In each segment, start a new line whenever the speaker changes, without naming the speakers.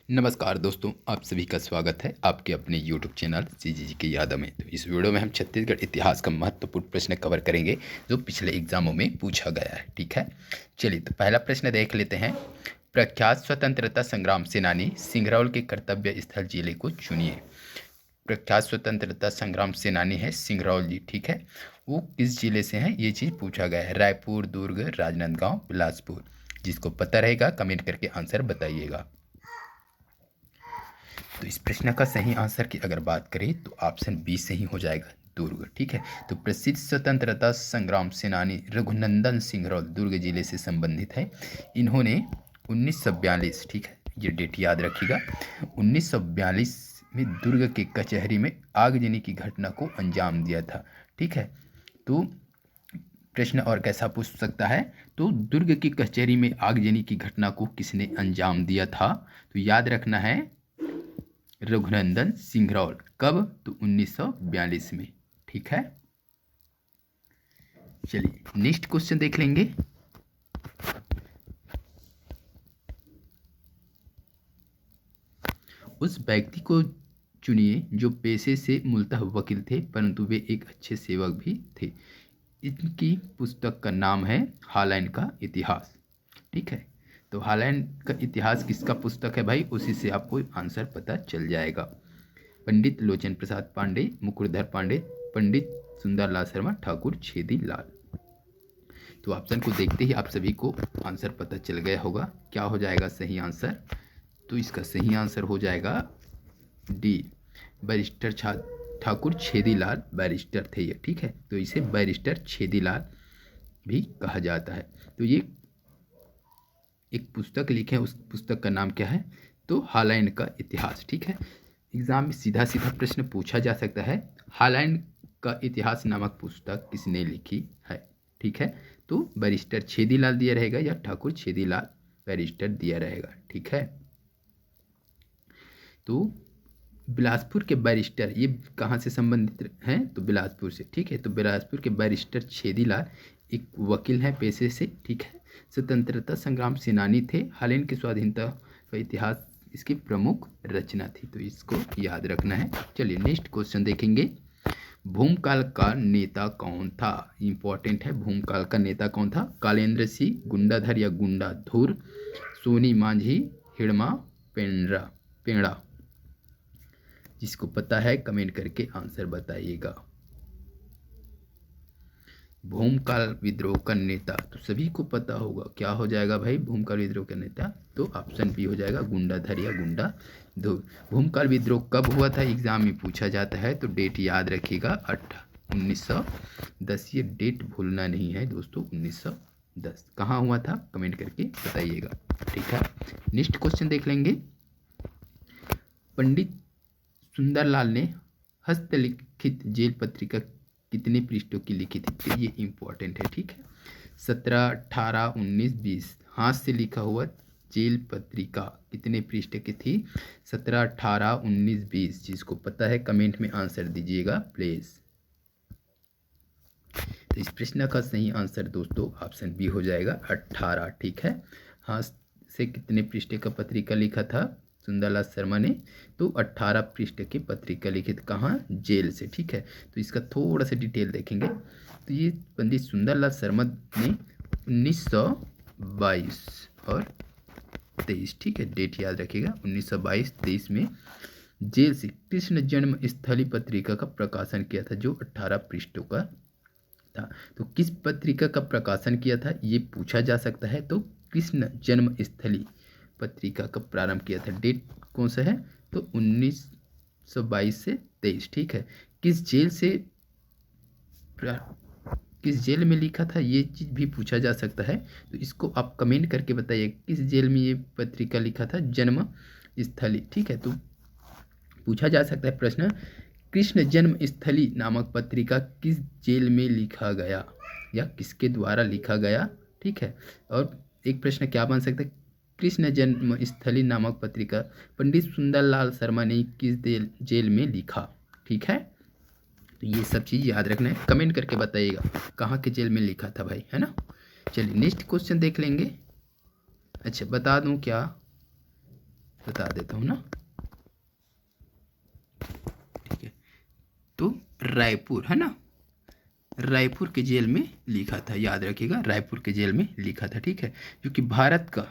नमस्कार दोस्तों, आप सभी का स्वागत है आपके अपने यूट्यूब चैनल सीजीजी की यादों में। तो इस वीडियो में हम छत्तीसगढ़ इतिहास का महत्वपूर्ण प्रश्न कवर करेंगे जो पिछले एग्जामों में पूछा गया है। ठीक है, चलिए तो पहला प्रश्न देख लेते हैं। प्रख्यात स्वतंत्रता संग्राम सेनानी सिंगरौल के कर्तव्य स्थल जिले को चुनिए। प्रख्यात स्वतंत्रता संग्राम सेनानी है सिंगरौल जी। ठीक है, वो किस जिले से हैं ये चीज़ पूछा गया है। रायपुर, दुर्ग, राजनांदगांव, बिलासपुर। जिसको पता रहेगा कमेंट करके आंसर बताइएगा। तो इस प्रश्न का सही आंसर की अगर बात करें तो ऑप्शन बी सही हो जाएगा, दुर्ग। ठीक है, तो प्रसिद्ध स्वतंत्रता संग्राम सेनानी रघुनंदन सिंगरौल दुर्ग जिले से संबंधित है। इन्होंने 1942, ठीक है ये डेट याद रखिएगा, 1942 में दुर्ग के कचहरी में आगजनी की घटना को अंजाम दिया था। ठीक है, तो प्रश्न और कैसा पूछ सकता है, तो दुर्ग की कचहरी में आगजनी की घटना को किसने अंजाम दिया था? तो याद रखना है रघुनंदन सिंगरौल। कब? तो 1942 में। ठीक है, चलिए नेक्स्ट क्वेश्चन देख लेंगे। उस व्यक्ति को चुनिए जो पेशे से मूलतः वकील थे परंतु वे एक अच्छे सेवक भी थे। इनकी पुस्तक का नाम है हालैंड का इतिहास। ठीक है, तो हालैंड का इतिहास किसका पुस्तक है भाई? उसी से आपको आंसर पता चल जाएगा। पंडित लोचन प्रसाद पांडे, मुकुरधर पांडे, पंडित सुंदरलाल शर्मा, ठाकुर छेदी लाल। तो ऑप्शन को देखते ही आप सभी को आंसर पता चल गया होगा। क्या हो जाएगा सही आंसर? तो इसका सही आंसर हो जाएगा D, barrister Thakur Chhedilal barrister थे ये। ठीक है, तो इसे बैरिस्टर छेदीलाल भी कहा जाता है। तो ये एक पुस्तक लिखे हैं, उस पुस्तक का नाम क्या है? तो हालैंड का इतिहास। ठीक है, एग्जाम में सीधा सीधा प्रश्न पूछा जा सकता है, हालैंड का इतिहास नामक पुस्तक किसने लिखी है? ठीक है, तो बैरिस्टर छेदीलाल दिया रहेगा या ठाकुर छेदीलाल बैरिस्टर दिया रहेगा। ठीक है, तो बिलासपुर के बैरिस्टर ये कहाँ से संबंधित हैं? तो बिलासपुर से। ठीक है, तो बिलासपुर के बैरिस्टर छेदीलाल एक वकील हैं पेशे से। ठीक है, स्वतंत्रता संग्राम सेनानी थे। हालैंड की स्वाधीनता का इतिहास इसकी प्रमुख रचना थी, तो इसको याद रखना है। चलिए नेक्स्ट क्वेश्चन देखेंगे। भूमकाल का नेता कौन था? इंपॉर्टेंट है, भूमकाल का नेता कौन था? कालेंद्र सिंह, गुंडाधर या गुंडाधुर, सोनी मांझी, हिड़मा पेड़ा। जिसको पता है कमेंट करके आंसर बताइएगा। भूमकाल विद्रोह का नेता तो सभी को पता होगा, क्या हो जाएगा भाई भूमकाल विद्रोह का नेता? तो ऑप्शन बी हो जाएगा, गुंडाधर या गुंडाधुर। भूमकाल विद्रोह कब हुआ था एग्जाम में पूछा जाता है, तो डेट याद रखिएगा 1910। ये डेट भूलना नहीं है दोस्तों, 1910 कहाँ हुआ था कमेंट करके बताइएगा। ठीक है, नेक्स्ट क्वेश्चन देख लेंगे। पंडित सुंदरलाल ने हस्तलिखित जेल पत्रिका कितने पृष्ठों की लिखी थी? तो ये इंपॉर्टेंट है। ठीक है, 17, 18, 19, 20 हाथ से लिखा हुआ जेल पत्रिका कितने पृष्ठ की थी? 17, 18, 19, 20। जिसको पता है कमेंट में आंसर दीजिएगा प्लीज। तो इस प्रश्न का सही आंसर दोस्तों ऑप्शन बी हो जाएगा 18। ठीक है, हाथ से कितने पृष्ठ का पत्रिका लिखा था सुंदरलाल शर्मा ने? तो 18 पृष्ठ की पत्रिका लिखित, कहाँ? जेल से। ठीक है, तो इसका थोड़ा सा डिटेल देखेंगे। तो ये पंडित सुंदरलाल शर्मा ने 1922 और 23, ठीक है डेट याद रखिएगा, 1922-23 में जेल से कृष्ण जन्म स्थली पत्रिका का प्रकाशन किया था जो 18 पृष्ठों का था। तो किस पत्रिका का प्रकाशन किया था ये पूछा जा सकता है। तो कृष्ण जन्म स्थली पत्रिका का प्रारंभ किया था। डेट कौन सा है? तो 1922 से 23। ठीक है, किस जेल में लिखा था ये चीज़ भी पूछा जा सकता है। तो इसको आप कमेंट करके बताइए किस जेल में ये पत्रिका लिखा था, जन्म स्थली। ठीक है, तो पूछा जा सकता है प्रश्न, कृष्ण जन्म स्थली नामक पत्रिका किस जेल में लिखा गया या किसके द्वारा लिखा गया? ठीक है, और एक प्रश्न क्या बन सकता है, कृष्ण जन्म स्थली नामक पत्रिका पंडित सुंदरलाल शर्मा ने किस जेल में लिखा? ठीक है, तो ये सब चीज़ याद रखना है, कमेंट करके बताइएगा कहाँ के जेल में लिखा था भाई, है ना। चलिए नेक्स्ट क्वेश्चन देख लेंगे। अच्छा बता दूं क्या, बता देता हूँ ना, ठीक है। तो रायपुर है ना, रायपुर के जेल में लिखा था, याद रखिएगा, रायपुर के जेल में लिखा था, ठीक है। जो कि भारत का,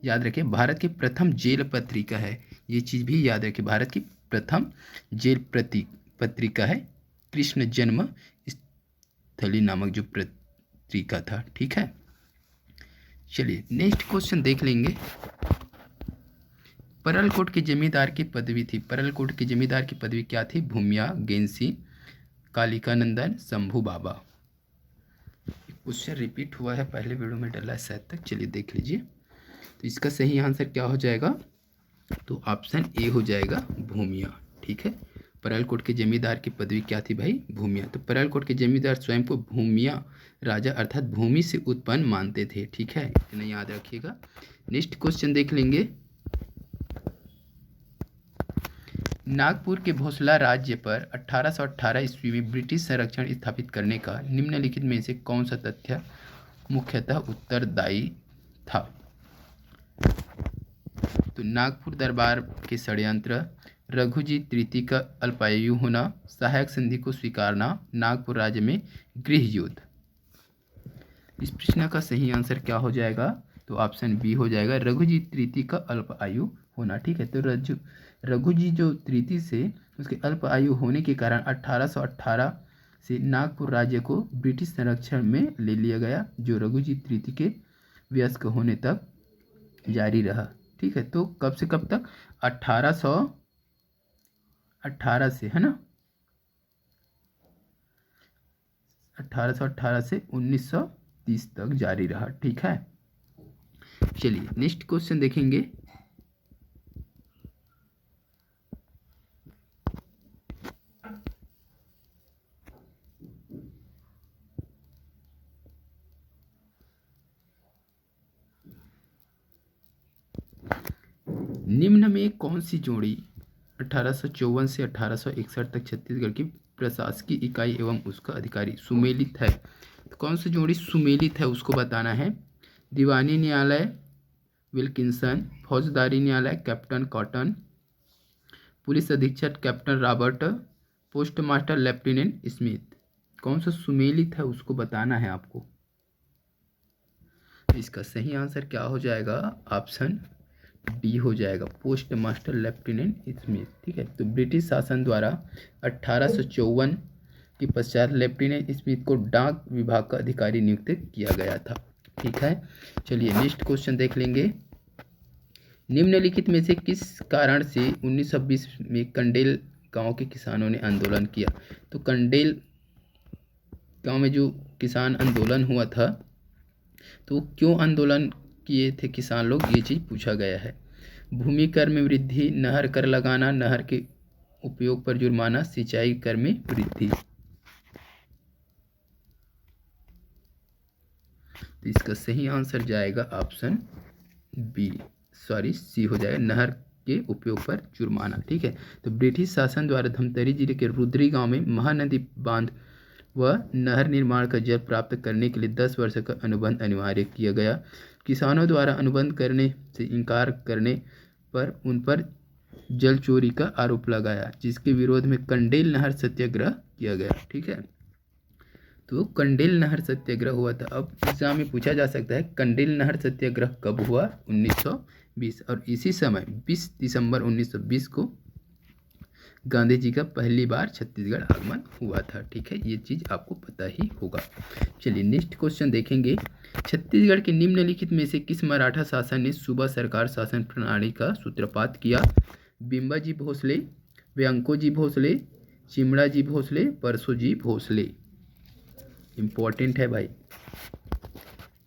याद रखें, भारत की प्रथम जेल पत्रिका है, ये चीज़ भी याद रखें, भारत की प्रथम जेल पत्रिका है कृष्ण जन्म स्थली नामक जो पत्रिका था, ठीक है। चलिए नेक्स्ट क्वेश्चन देख लेंगे। परलकोट के जमींदार की पदवी थी, परलकोट के जमींदार की पदवी क्या थी? भूमिया, गेंसी, कालिकानंदन, शंभू बाबा। क्वेश्चन रिपीट हुआ है, पहले वीडियो में डला है शायद तक, चलिए देख लीजिए। तो इसका सही आंसर क्या हो जाएगा? तो ऑप्शन ए हो जाएगा, भूमिया, ठीक है। परलकोट के जमींदार की पदवी क्या थी भाई? भूमिया। तो परलकोट के जमींदार स्वयं को भूमिया राजा अर्थात भूमि से उत्पन्न मानते थे, ठीक है, इतना याद रखिएगा। नेक्स्ट क्वेश्चन देख लेंगे। नागपुर के भोसला राज्य पर 1818 ईस्वी में ब्रिटिश संरक्षण स्थापित करने का निम्नलिखित में से कौन सा तथ्य मुख्यतः उत्तरदायी था? तो नागपुर दरबार के षड्यंत्र, रघुजी तृतीय का अल्पायु होना, सहायक संधि को स्वीकारना, नागपुर राज्य में गृह युद्ध। इस प्रश्न का सही आंसर क्या हो जाएगा? तो ऑप्शन बी हो जाएगा, रघुजी तृतीय का अल्पायु होना, ठीक है। तो रघुजी जो तृतीय से उसके अल्प आयु होने के कारण 1818 से नागपुर राज्य को ब्रिटिश संरक्षण में ले लिया गया, जो रघुजी तृतीय के वयस्क होने तक जारी रहा, ठीक है। तो कब से कब तक? 1818 से, है ना, 1818 से 1930 तक जारी रहा, ठीक है। चलिए नेक्स्ट क्वेश्चन देखेंगे। निम्न में कौन सी जोड़ी 1854 से 1861 तक छत्तीसगढ़ की प्रशासकीय इकाई एवं उसका अधिकारी सुमेलित है? तो कौन सी जोड़ी सुमेलित है उसको बताना है। दीवानी न्यायालय विल्किंसन, फौजदारी न्यायालय कैप्टन कॉटन, पुलिस अधीक्षक captain Robert, post master lieutenant Smith. कौन सा सुमेलित है उसको बताना है आपको। इसका सही आंसर क्या हो जाएगा? ऑप्शन डी हो जाएगा, पोस्ट मास्टर लेफ्टिनेंट स्मिथ, ठीक है। तो ब्रिटिश शासन द्वारा 1854 के पश्चात लेफ्टिनेंट स्मिथ को डाक विभाग का अधिकारी नियुक्त किया गया था, ठीक है। चलिए नेक्स्ट क्वेश्चन देख लेंगे। निम्नलिखित में से किस कारण से 1920 में कंडेल गांव के किसानों ने आंदोलन किया? तो कंडेल गांव में जो किसान आंदोलन हुआ था, तो क्यों आंदोलन किए थे किसान लोग, ये चीज़ पूछा गया है। भूमि कर में वृद्धि, नहर कर लगाना, नहर के उपयोग पर जुर्माना, सिंचाई कर में वृद्धि। तो इसका सही आंसर जाएगा ऑप्शन बी, सॉरी सी हो जाएगा, नहर के उपयोग पर जुर्माना, ठीक है। तो ब्रिटिश शासन द्वारा धमतरी जिले के रुद्री गांव में महानदी बांध व नहर निर्माण का जल प्राप्त करने के लिए 10 वर्ष का अनुबंध अनिवार्य किया गया। किसानों द्वारा अनुबंध करने से इनकार करने पर उन पर जल चोरी का आरोप लगाया, जिसके विरोध में कंडेल नहर सत्याग्रह किया गया, ठीक है। तो कंडेल नहर सत्याग्रह हुआ था। अब एग्जाम में पूछा जा सकता है कंडेल नहर सत्याग्रह कब हुआ? 1920, और इसी समय 20 दिसंबर 1920 को गांधी जी का पहली बार छत्तीसगढ़ आगमन हुआ था, ठीक है, ये चीज़ आपको पता ही होगा। चलिए नेक्स्ट क्वेश्चन देखेंगे। छत्तीसगढ़ के निम्नलिखित में से किस मराठा शासन ने सूबा सरकार शासन प्रणाली का सूत्रपात किया? बिम्बाजी भोसले, व्यंकोजी भोसले, चिमड़ाजी भोसले, परसोजी भोसले। इम्पोर्टेंट है भाई।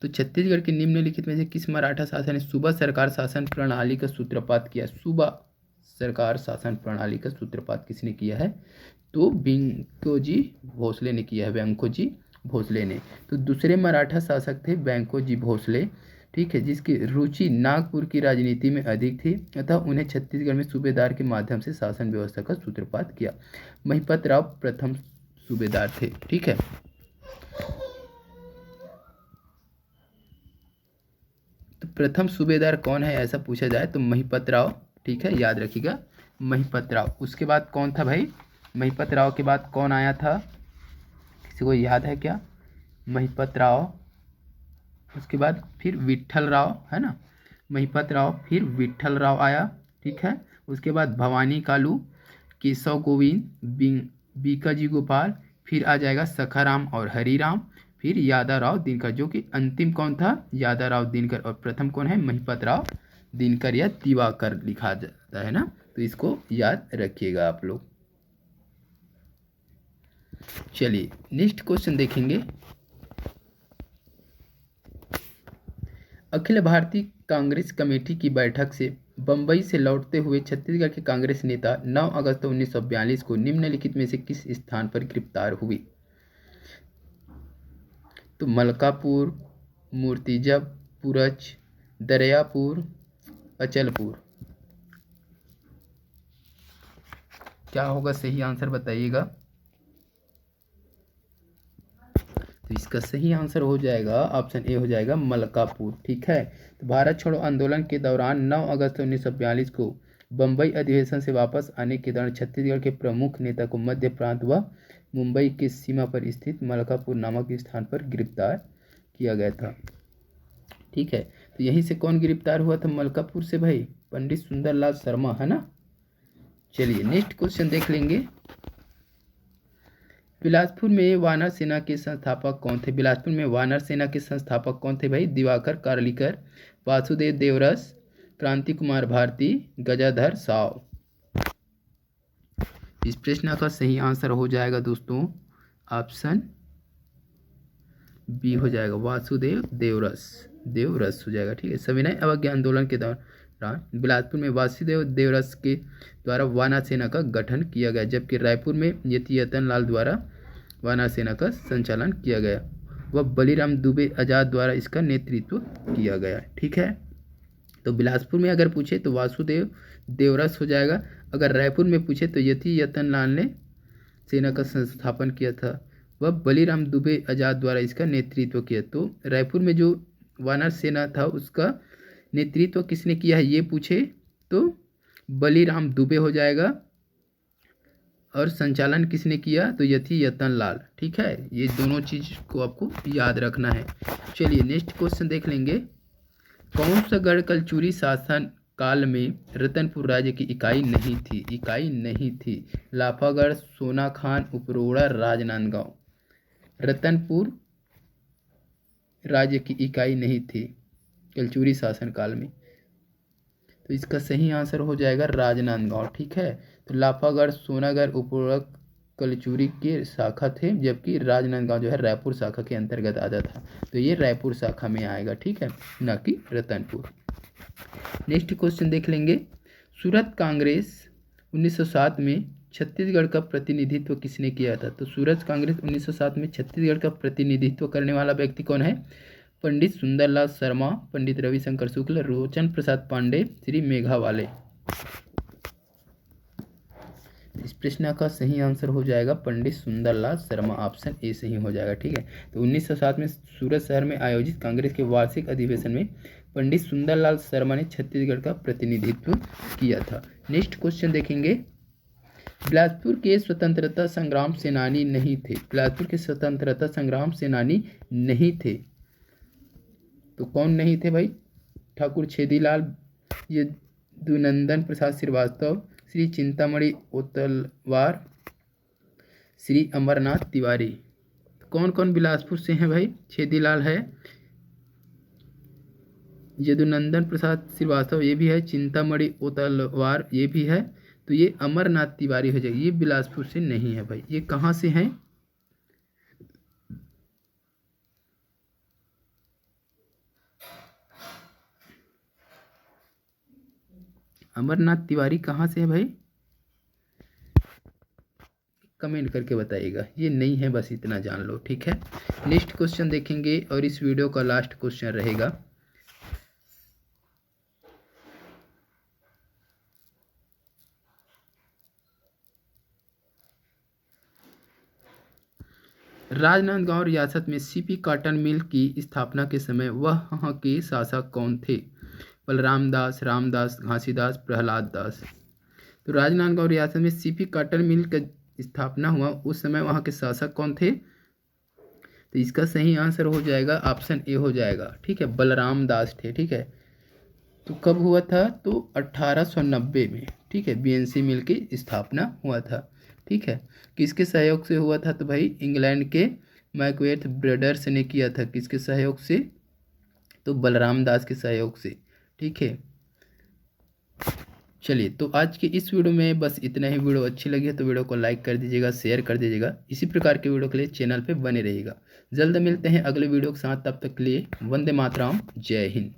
तो छत्तीसगढ़ के निम्नलिखित में से किस मराठा शासन ने सूबा सरकार शासन प्रणाली का सूत्रपात किया? सूबा सरकार शासन प्रणाली का सूत्रपात किसने किया है? तो व्यंकोजी भोसले ने किया है, व्यंकोजी भोसले ने। तो दूसरे मराठा शासक थे व्यंकोजी भोसले, ठीक है, जिसकी रुचि नागपुर की राजनीति में अधिक थी, अतः उन्हें छत्तीसगढ़ में सूबेदार के माध्यम से शासन व्यवस्था का सूत्रपात किया। महिपत राव प्रथम सूबेदार थे, ठीक है। तो प्रथम सूबेदार कौन है ऐसा पूछा जाए तो महिपत राव, ठीक है, याद रखिएगा महिपत राव। उसके बाद कौन था भाई, महिपत राव के बाद कौन आया था, किसी को याद है क्या? महिपत राव, उसके बाद फिर विट्ठल राव, है ना, महिपत राव फिर विट्ठल राव आया, ठीक है। उसके बाद भवानी कालू, केशव गोविंद, बीकाजी गोपाल, फिर आ जाएगा सखाराम और हरिराम, फिर यादाराव दिनकर, जो कि अंतिम कौन था, यादाराव दिनकर, और प्रथम कौन है, महिपत राव दिनकर या दिवाकर लिखा जाता है ना, तो इसको याद रखिएगा आप लोग। चलिए नेक्स्ट क्वेश्चन देखेंगे। अखिल भारतीय कांग्रेस कमेटी की बैठक से बंबई से लौटते हुए छत्तीसगढ़ के कांग्रेस नेता 9 अगस्त 1942 को निम्नलिखित में से किस स्थान पर गिरफ्तार हुई? तो मलकापुर, मूर्तिजब, पुरच, दरियापुर, अचलपुर, क्या होगा सही आंसर बताइएगा। तो इसका सही आंसर हो जाएगा ऑप्शन ए हो जाएगा मलकापुर, ठीक है। तो भारत छोड़ो आंदोलन के दौरान 9 अगस्त 1942 को बंबई अधिवेशन से वापस आने के दौरान छत्तीसगढ़ के प्रमुख नेता को मध्य प्रांत व मुंबई की सीमा पर स्थित मलकापुर नामक स्थान पर गिरफ्तार किया गया था, ठीक है। तो यहीं से कौन गिरफ्तार हुआ था, मलकापुर से भाई, पंडित सुंदरलाल शर्मा, है ना। चलिए नेक्स्ट क्वेश्चन देख लेंगे। बिलासपुर में वानर सेना के संस्थापक कौन थे? बिलासपुर में वानर सेना के संस्थापक कौन थे भाई? दिवाकर कार्लिकर, वासुदेव देवरस, क्रांति कुमार भारती, गजाधर साव। इस प्रश्न का सही आंसर हो जाएगा दोस्तों ऑप्शन बी हो जाएगा, वासुदेव देवरस हो जाएगा, ठीक है। सविनय अवज्ञा आंदोलन के दौरान बिलासपुर में वासुदेव देवरस के द्वारा वानर सेना का गठन किया गया, जबकि रायपुर में यतियतन लाल द्वारा वानर सेना का संचालन किया गया व बलीराम दुबे आजाद द्वारा इसका नेतृत्व किया गया, ठीक है। तो बिलासपुर में अगर पूछे तो वासुदेव देवरस हो जाएगा, अगर रायपुर में पूछे तो यतियतन लाल ने सेना का संस्थापन किया था, वह बलीराम दुबे आजाद द्वारा इसका नेतृत्व किया। तो रायपुर में जो वानर सेना था उसका नेतृत्व किसने किया है ये पूछे तो बलीराम दुबे हो जाएगा, और संचालन किसने किया तो यतियतन लाल, ठीक है। ये दोनों चीज को आपको याद रखना है। चलिए नेक्स्ट क्वेश्चन देख लेंगे। कौन सा गढ़ कलचुरी शासन काल में रतनपुर राज्य की इकाई नहीं थी? लाफागढ़, सोनाखान, उपरोड़ा, राजनांदगांव। रतनपुर राज्य की इकाई नहीं थी कलचुरी शासन काल में, तो इसका सही आंसर हो जाएगा राजनांदगांव, ठीक है। तो लाफागढ़, सोनागढ़, उपरोड़ा कलचुरी के शाखा थे, जबकि राजनांदगांव जो है रायपुर शाखा के अंतर्गत आता था, तो ये रायपुर शाखा में आएगा, ठीक है, न कि रतनपुर। नेक्स्ट क्वेश्चन देख लेंगे। सूरत कांग्रेस 1907 में छत्तीसगढ़ का प्रतिनिधित्व किसने किया था? तो सूरत कांग्रेस 1907 में छत्तीसगढ़ का प्रतिनिधित्व करने वाला व्यक्ति कौन है? पंडित सुंदरलाल शर्मा, पंडित रविशंकर शुक्ल, रोचन प्रसाद पांडे, श्री मेघावाले। इस प्रश्न का सही आंसर हो जाएगा पंडित सुंदरलाल शर्मा, ऑप्शन ए सही हो जाएगा, ठीक है। तो 1907 में सूरत शहर में आयोजित कांग्रेस के वार्षिक अधिवेशन में पंडित सुंदरलाल शर्मा ने छत्तीसगढ़ का प्रतिनिधित्व किया था। नेक्स्ट क्वेश्चन देखेंगे। बिलासपुर के स्वतंत्रता संग्राम सेनानी नहीं थे? बिलासपुर के स्वतंत्रता संग्राम सेनानी नहीं थे, तो कौन नहीं थे भाई? ठाकुर छेदीलाल, यदुनंदन प्रसाद श्रीवास्तव, श्री चिंतामणि ओतलवार, श्री अमरनाथ तिवारी। कौन कौन बिलासपुर से हैं भाई? छेदीलाल है, यदुनंदन प्रसाद श्रीवास्तव ये भी है, चिंतामणि ओतलवार ये भी है, तो ये अमरनाथ तिवारी हो जाएगी। ये बिलासपुर से नहीं है भाई, ये कहाँ से हैं? अमरनाथ तिवारी कहाँ से है भाई? कमेंट करके बताइएगा। ये नहीं है, बस इतना जान लो, ठीक है। नेक्स्ट क्वेश्चन देखेंगे और इस वीडियो का लास्ट क्वेश्चन रहेगा। राजनांदगांव रियासत में सीपी कॉटन मिल की स्थापना के समय वहाँ के शासक कौन थे? बलराम दास, रामदास, घासीदास, प्रहलाद दास। तो राजनांदगांव रियासत में सीपी कॉटन मिल का स्थापना हुआ, उस समय वहाँ के शासक कौन थे? तो इसका सही आंसर हो जाएगा ऑप्शन ए हो जाएगा। ठीक है, बलराम दास थे। ठीक है, तो कब हुआ था? तो 1890 में। ठीक है, बीएनसी मिल की स्थापना हुआ था। ठीक है, किसके सहयोग से हुआ था? तो भाई इंग्लैंड के मैकवेथ ब्रदर्स ने किया था। किसके सहयोग से? तो बलराम दास के सहयोग से। ठीक है, चलिए तो आज के इस वीडियो में बस इतना ही। वीडियो अच्छी लगी है तो वीडियो को लाइक कर दीजिएगा, शेयर कर दीजिएगा। इसी प्रकार के वीडियो के लिए चैनल पे बने रहिएगा। जल्द मिलते हैं अगले वीडियो के साथ, तब तक के लिए वंदे मातरम, जय हिंद।